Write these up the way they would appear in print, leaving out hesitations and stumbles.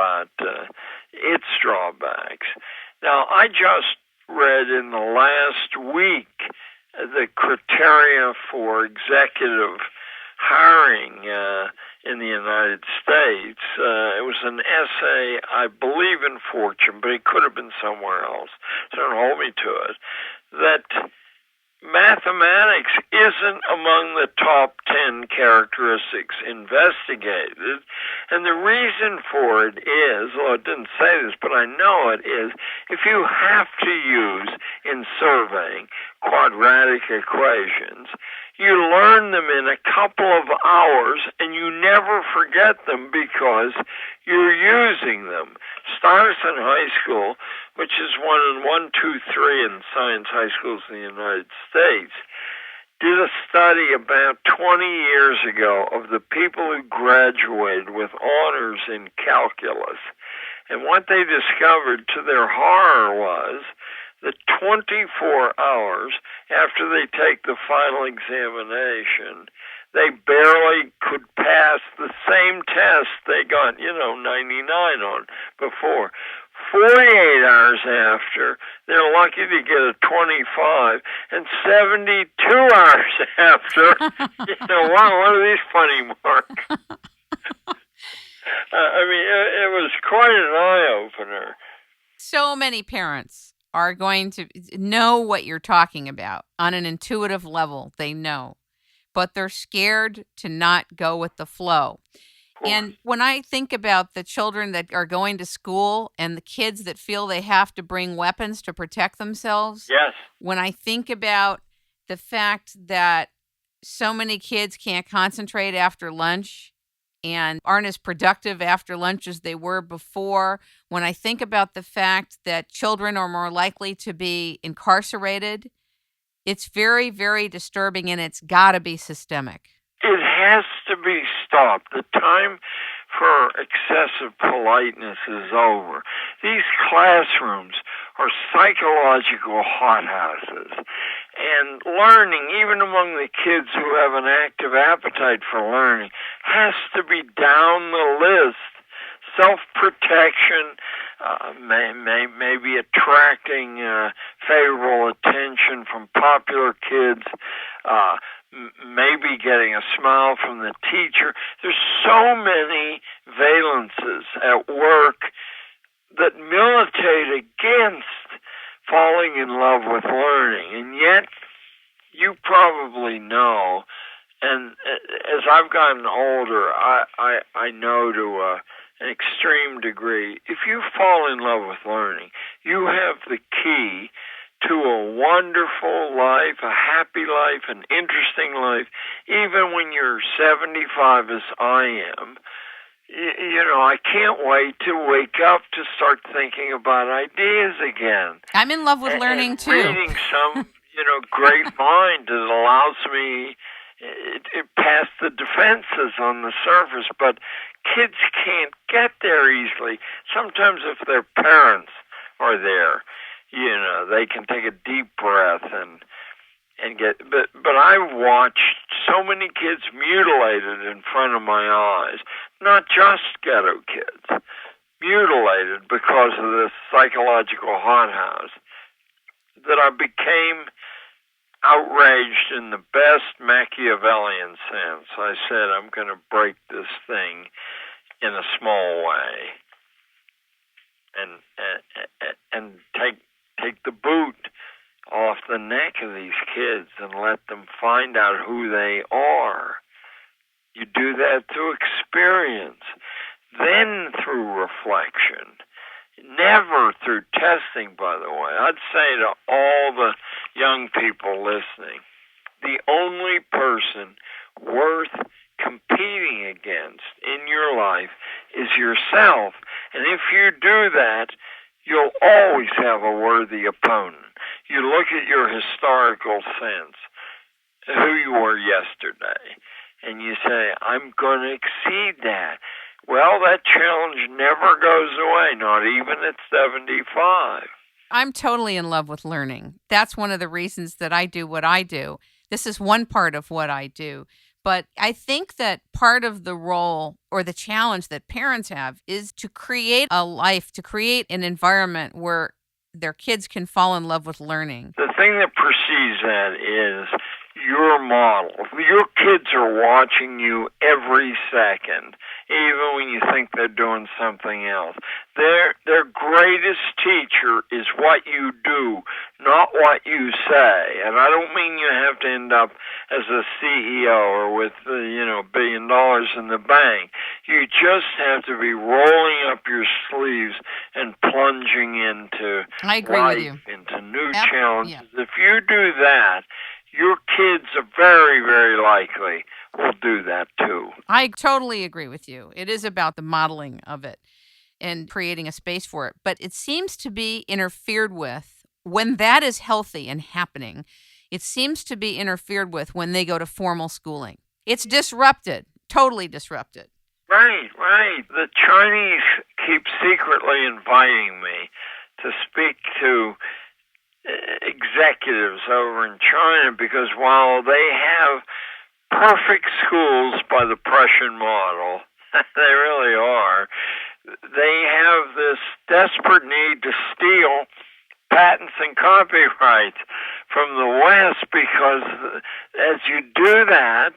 about its drawbacks. Now, I just read in the last week the criteria for executive hiring in the United States. It was an essay, I believe in Fortune, but it could have been somewhere else, so don't hold me to it, that mathematics isn't among the top 10 characteristics investigated, and the reason for it is, well, it didn't say this, but I know it is, if you have to use in surveying quadratic equations, you learn them in a couple of hours and you never forget them because you're using them. Stuyvesant High School, which is one, two, three in science high schools in the United States, did a study about 20 years ago of the people who graduated with honors in calculus. And what they discovered, to their horror, was that 24 hours after they take the final examination, they barely could pass the same test they got, 99 on before. 48 hours after, they're lucky to get a 25, and 72 hours after, wow, what are these funny marks? It was quite an eye-opener. So many parents are going to know what you're talking about on an intuitive level. They know, but they're scared to not go with the flow. And when I think about the children that are going to school and the kids that feel they have to bring weapons to protect themselves, yes. When I think about the fact that so many kids can't concentrate after lunch and aren't as productive after lunch as they were before, when I think about the fact that children are more likely to be incarcerated, it's very, very disturbing, and it's got to be systemic. It has to be stopped. The time for excessive politeness is over. These classrooms are psychological hothouses. And learning, even among the kids who have an active appetite for learning, has to be down the list. Self-protection, maybe attracting favorable attention from popular kids, maybe getting a smile from the teacher. There's so many valences at work that militate against falling in love with learning. And yet, you probably know, and as I've gotten older, I know to an extreme degree, if you fall in love with learning, you have the key to a wonderful life, a happy life, an interesting life, even when you're 75 as I am. I can't wait to wake up to start thinking about ideas again. I'm in love with learning, too. Reading some, great mind that allows me it past the defenses on the surface, but kids can't get there easily. Sometimes if their parents are there, they can take a deep breath and get, but I've watched so many kids mutilated in front of my eyes, not just ghetto kids, mutilated because of this psychological hothouse, that I became outraged in the best Machiavellian sense. I said, I'm going to break this thing in a small way and take the boot off the neck of these kids and let them find out who they are. You do that through experience, then through reflection, never through testing, by the way. I'd say to all the young people listening, the only person worth competing against in your life is yourself. And if you do that, you'll always have a worthy opponent. You look at your historical sense, who you were yesterday, and you say, I'm going to exceed that. Well, that challenge never goes away, not even at 75. I'm totally in love with learning. That's one of the reasons that I do what I do. This is one part of what I do. But I think that part of the role or the challenge that parents have is to create a life, to create an environment where their kids can fall in love with learning. The thing that precedes that is your model. Your kids are watching you every second, even when you think they're doing something else. Their greatest teacher is what you do, not what you say. And I don't mean you have to end up as a CEO or with $1 billion in the bank. You just have to be rolling up your sleeves and plunging into I agree life, with you. into new challenges. Yeah. If you do that, your kids are very, very likely will do that too. I totally agree with you. It is about the modeling of it and creating a space for it. But it seems to be interfered with when that is healthy and happening. It seems to be interfered with when they go to formal schooling. It's disrupted, totally disrupted. Right. The Chinese keep secretly inviting me to speak to executives over in China because while they have perfect schools by the Prussian model, they really are, they have this desperate need to steal patents and copyrights from the West because as you do that,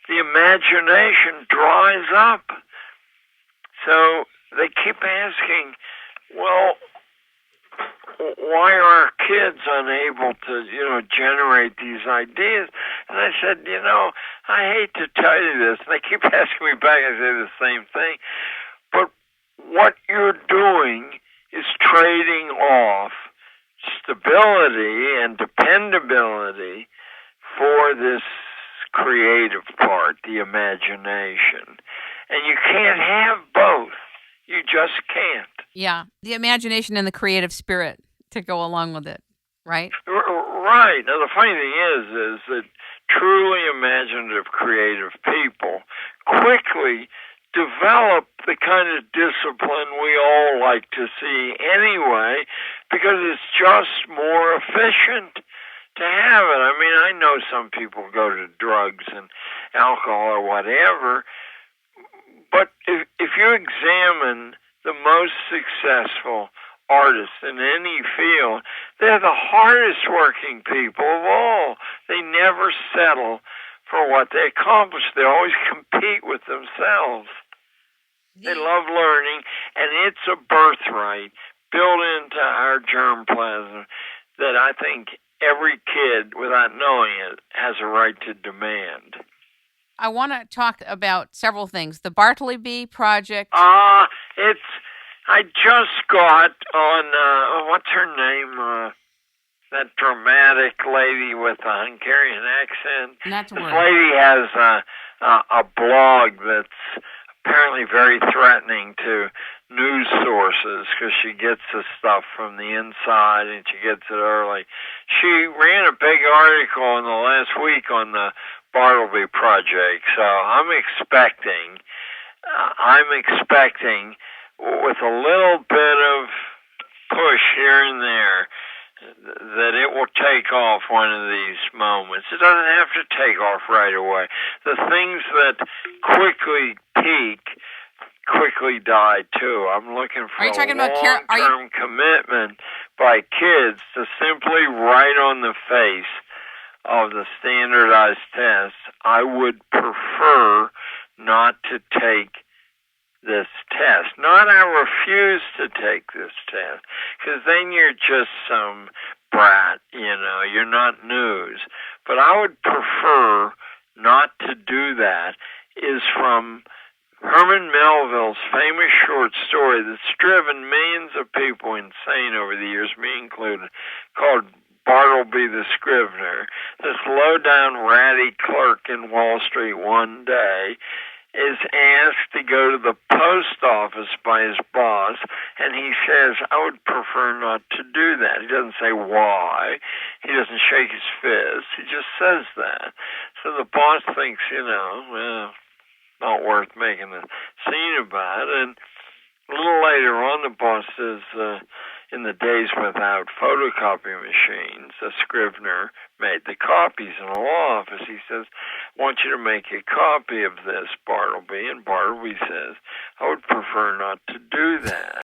the imagination dries up. So they keep asking, well, why are our kids unable to, generate these ideas? And I said, I hate to tell you this. And they keep asking me back. I say the same thing. But what you're doing is trading off stability and dependability for this creative part, the imagination. And you can't have both. You just can't. Yeah, the imagination and the creative spirit to go along with it, right? Right. Now, the funny thing is that truly imaginative, creative people quickly develop the kind of discipline we all like to see anyway, because it's just more efficient to have it. I mean, I know some people go to drugs and alcohol or whatever, but if you examine the most successful artists in any field, they're the hardest working people of all. They never settle for what they accomplish. They always compete with themselves. They love learning, and it's a birthright built into our germplasm that I think every kid, without knowing it, has a right to demand. I want to talk about several things. The Bartleby Project. I just got on, what's her name? That dramatic lady with the Hungarian accent. Not to worry. This lady has a blog that's apparently very threatening to news sources because she gets the stuff from the inside and she gets it early. She ran a big article in the last week on the Bartleby Project, so I'm expecting with a little bit of push here and there that it will take off one of these moments. It doesn't have to take off right away. The things that quickly peak quickly die too. I'm looking for a long-term commitment by kids to simply write on the face of the standardized tests, I would prefer not to take this test. Not I refuse to take this test, because then you're just some brat, you're not news. But I would prefer not to do that, is from Herman Melville's famous short story that's driven millions of people insane over the years, me included, called Bartleby the Scrivener. This low-down ratty clerk in Wall Street one day is asked to go to the post office by his boss, and he says, I would prefer not to do that. He doesn't say why. He doesn't shake his fist. He just says that. So the boss thinks, not worth making a scene about. And a little later on, the boss says, in the days without photocopy machines, a scrivener made the copies in a law office. He says, want you to make a copy of this, Bartleby. And Bartleby says, I would prefer not to do that.